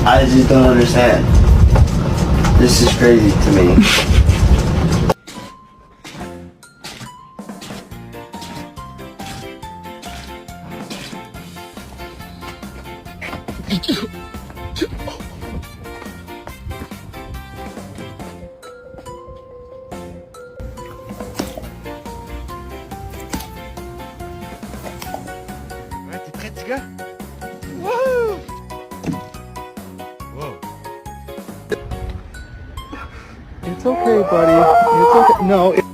I just don't understand. This is crazy to me. Ouais, t'es prêt, petit gars? Wouhou! Wow. It's okay, buddy. It's okay. No.